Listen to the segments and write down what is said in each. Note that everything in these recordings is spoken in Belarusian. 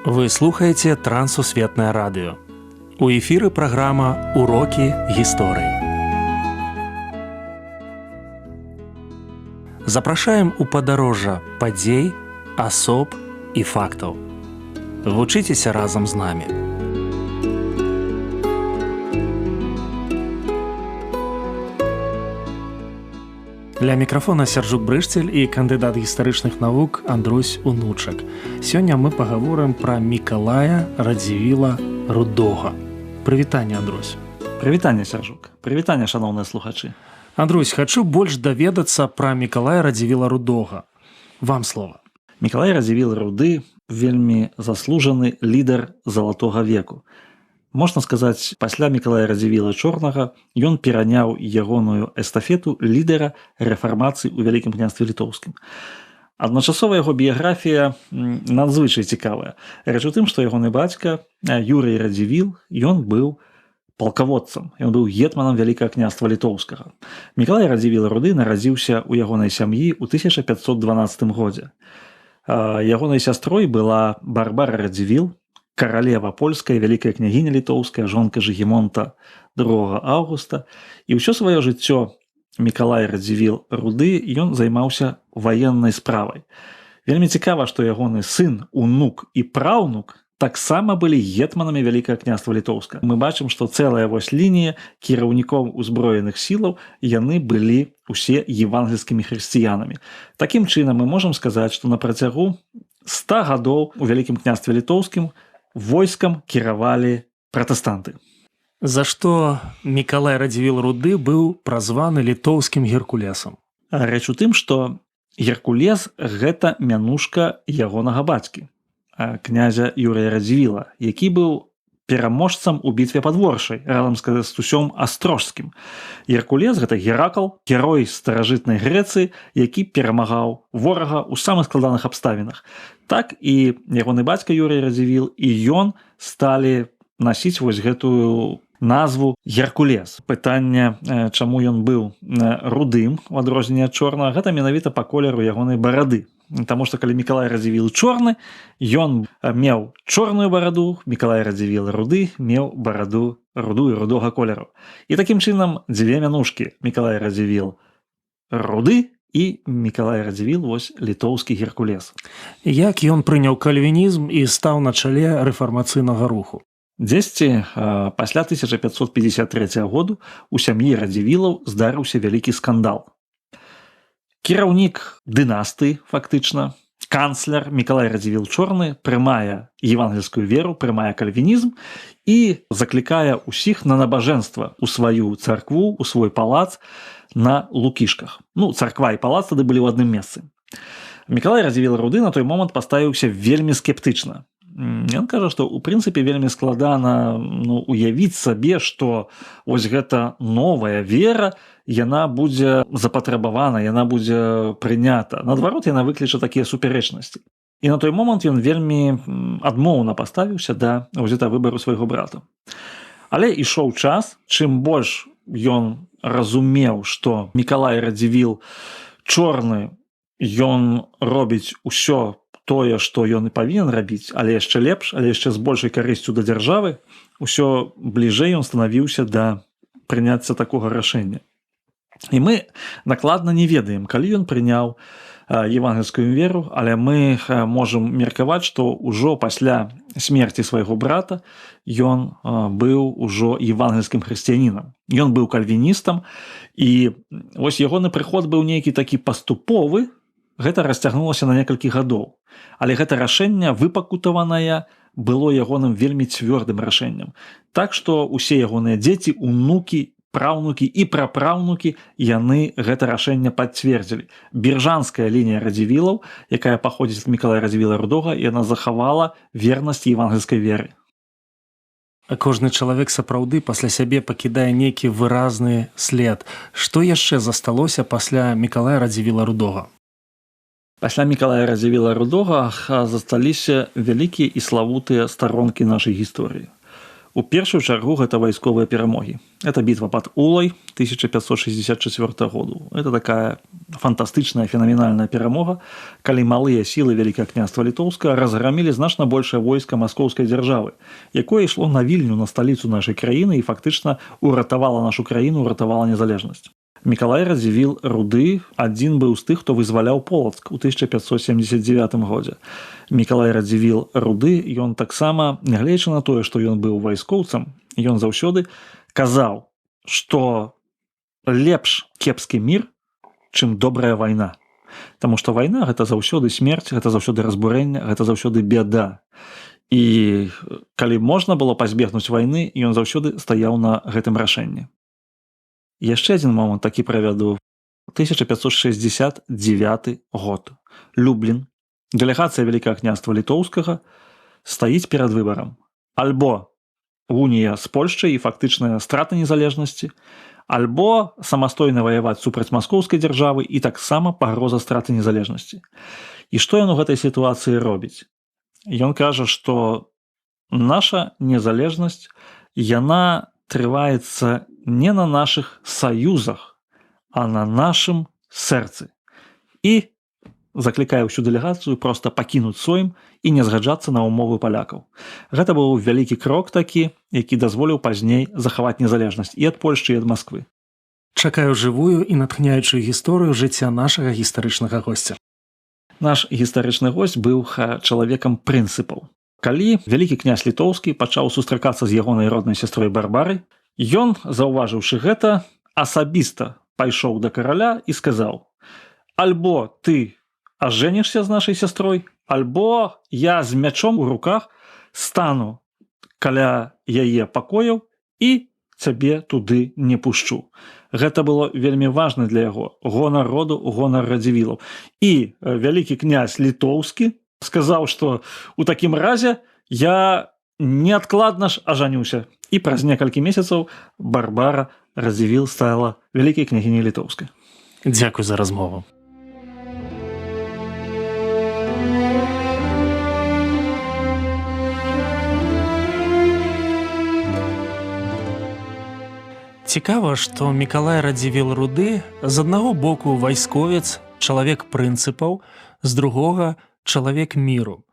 Вы слухаеце Трансусветнае радыё. У эфіры праграма «Урокі гісторыі». Запрашаем у падарожжа падзей, асоб і фактаў. Вучыцеся разам з намі. Ля мікрафона Сяржук Брышцель і кандыдат гістарычных навук Андрусь Унучак. Сёння мы пагаворым пра Мікалая Радзівіла Рудога. Прывітанне, Андрусь. Прывітанне, Сяржук. Прывітанне, шаноўныя слухачы. Андрусь, хачу больш даведацца пра Мікалая Радзівіла Рудога. Вам слова. Мікалай Радзівіл Руды вельмі заслужаны лідар залатога веку. Можна сказаць, пасля Мікалая Радзівіла Чорнага ён пераняў ягоную эстафету лідара рэфармацыі ў Вялікім княстве Літоўскім. Адначасова яго біяграфія надзвычай цікавая. Рэч у тым, што ягоны бацька Юрый Радзівіл, ён быў палкаводцам, ён быў гетманам Вялікага княства Літоўскага. Мікалай Радзівіл Руды нарадзіўся ў ягонай сям'і ў 1512 годзе. Ягонай сястрой была Барбара Радзівіл, каралева польская, вялікая княгіня літоўская, жонка Жыгімонта II Аўгуста. І ўсё сваё жыццё Мікалай Радзівіл Руды ён займаўся ваеннай справай. Вельмі цікава, што ягоны сын, унук і праўнук таксама былі гетманамі Вялікага княства Літоўска. Мы бачым, што цэлая вось лінія кіраўнікоў узброеных сілаў, яны былі усе евангельскімі хрысціянамі. Такім чынам мы можам сказаць, што на працягу 100 гадоў у Вялікім княстве Літоўскім войскам кіравалі пратэстанты. За што Мікалай Радзівіл Руды быў празваны літоўскім Геркулесам? Рэч у тым, што Геркулес – гэта мянушка ягонага бацькі, князя Юрыя Радзівіла, які быў пераможцам у бітве пад Воршай, разам з Кастусём Астрожскім. Геркулес – гэта Геракл, герой старажытнай Грэцыі, які перамагаў ворага ў самых складаных абставінах. Так і ягоны бацька Юрый Радзівіл і ён сталі насіць вось гэтую назву Геркулес. Пытанне, чаму ён быў рудым, у адрозненне ад чорнага, гэта менавіта па колеру ягонай барады. Таму што калі Мікалай Радзівіл чорны, ён меў чорную бараду, Мікалай Радзівіл Руды меў бараду руду і рудога колеру. І такім чынам дзве мянушкі Мікалай Радзівіл Руды і Мікалай Радзівіл вось літоўскі Геркулес. Як ён прыняў кальвінізм і стаў на чале рэфармацыйнага руху? Дзесьці пасля 1553 году у сям'і Радзівілаў здарыўся вялікі скандал. Кіраўнік дынастыі, фактычна, канцляр Мікалай Радзівіл Чорны прымае евангельскую веру, прымае кальвінізм і заклікае ўсіх на набажэнства ў сваю царкву, у свой палац на Лукішках. Ну, царква і палац тады былі ў адным месцы. Мікалай Радзівіл Руды на той момант паставіўся вельмі скептычна. Ён кажа, што ў прынцыпе вельмі складана уявіць сабе, што вось гэта новая вера, яна будзе запатрабавана, яна будзе прынята. Наадварот, яна выкліча такія супярэчнасці. І на той момант ён вельмі адмоўна паставіўся да выбару свайго брата. Але ішоў час, чым больш ён разумеў, што Мікалай Радзівіл Чорны, ён робіць усё тое, што ён і павінен рабіць, але яшчэ лепш, але яшчэ з большай карысцю да дзяржавы, усё бліжэй ён станавіўся да прыняцця такога рашэння. І мы накладна не ведаем, калі ён прыняў евангельскую веру, але мы можам меркаваць, што ўжо пасля смерці свайго брата ён быў ужо евангельскім хрысціянінам. Ён быў кальвіністам, і вось ягоны прыход быў нейкі такі паступовы, гэта расцягнулася на некалькі гадоў. Але гэта рашэнне выпакутаванае было ягоным вельмі цвёрдым рашэннем. Так што усе ягоныя дзеці, унукі, праўнукі і прапраўнукі, яны гэта рашэнне пацвердзілі. Біржанская лінія Радзівілаў, якая паходзіць ад Мікалая Радзівіла Рудога, яна захавала вернасць евангельскай веры. А кожны чалавек сапраўды пасля сябе пакідае нейкі выразны след. Што яшчэ засталося пасля Мікалая Радзівіла Рудога? Пасля Мікалая Радзівіла Рудога засталіся вялікія і славутыя старонкі нашай гісторыі. У першую чаргу гэта вайсковыя перамогі. Это бітва пад Улай 1564 году. Это такая фантастычная фенаменальная перамога, калі малыя сілы Вялікага княства Літоўскага разграмілі значна большае войска маскоўскай дзяржавы, якое ішло на Вільню, на сталіцу нашай краіны і фактычна уратавала нашу краіну, уратавала незалежнасць. Мікалай Радзівіл Руды адзін быў з тых, хто вызваляў Полацк у 1579 годзе. Мікалай Радзівіл Руды, ён таксама, нягледзячы на тое, што ён быў вайскоўцам, ён заўсёды казаў, што лепш кепскі мір, чым добрая вайна. Таму што вайна – гэта заўсёды смерць, гэта заўсёды разбурэнне, гэта заўсёды бяда. І калі можна было пазбегнуць вайны, ён заўсёды стаяў на гэтым рашэнні. Яшчэ адзін момант такі правяду. 1569 год. Люблін. Дэлегацыя Вялікага княства Літоўскага стаіць перад выбарам. Альбо унія з Польшчай і фактычная страта незалежнасці, альбо самастойна ваяваць супраць маскоўскай дзяржавы і таксама пагроза страты незалежнасці. І што ён у гэтай сітуацыі робіць? Ён кажа, што наша незалежнасць, яна трываецца не на нашых саюзах, а на нашым сэрцы. І заклікае ўсю дэлегацыю проста пакінуць Сойм і не згаджацца на ўмовы палякаў. Гэта быў вялікі крок такі, які дазволіў пазней захаваць незалежнасць і ад Польшчы, і ад Масквы. Чакаю жывую і натхняючую гісторыю жыцця нашага гістарычнага госця. Наш гістарычны госць быў чалавекам прынцыпаў. Калі вялікі князь Літоўскі пачаў сустракацца з ягонай роднай сястрой Барбарай, ён, заўважыўшы гэта, асабіста пайшоў да караля і сказаў: «Альбо ты ажэнішся з нашай сястрой, альбо я з мячом у руках стану каля яе пакояў і цябе туды не пушчу». Гэта было вельмі важна для яго, гонар роду, гонар Радзівілаў. І вялікі князь Літоўскі сказаў, што у такім разе я неадкладна ж ажанюся. І праз некалькі месяцаў Барбара Радзівіл стала вялікай княгіняй Літоўскай. Дзякуй за размову. Цікава, што Мікалай Радзівіл Руды з аднаго боку вайсковец, чалавек прынцыпаў, з другога чалавек міру.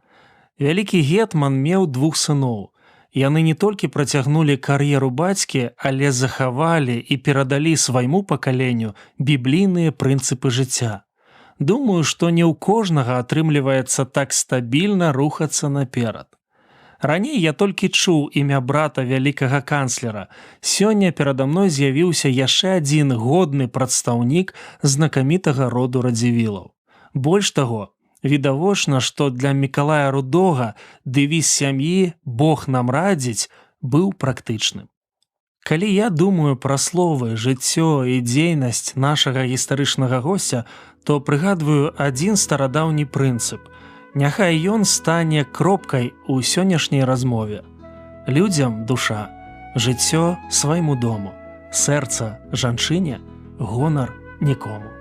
Вялікі гетман меў двух сыноў. Яны не толькі працягнулі кар'еру бацькі, але захавалі і перадалі свайму пакаленню біблійныя прынцыпы жыцця. Думаю, што не ў кожнага атрымліваецца так стабільна рухацца наперад. Раней я толькі чуў імя брата вялікага канцлера. Сёння перада мной з'явіўся яшчэ адзін годны прадстаўнік знакамітага роду Радзівілаў. Больш таго, відавочна, што для Мікалая Рудога дэвіз сям'і «Бог нам радзіць» быў практычным. Калі я думаю пра словы, жыццё і дзейнасць нашага гістарычнага госця, то прыгадваю адзін старадаўні прынцып. Няхай ён стане кропкай у сённяшняй размове. Людзям душа, жыццё свайму дому, сэрца жанчыне, гонар нікому.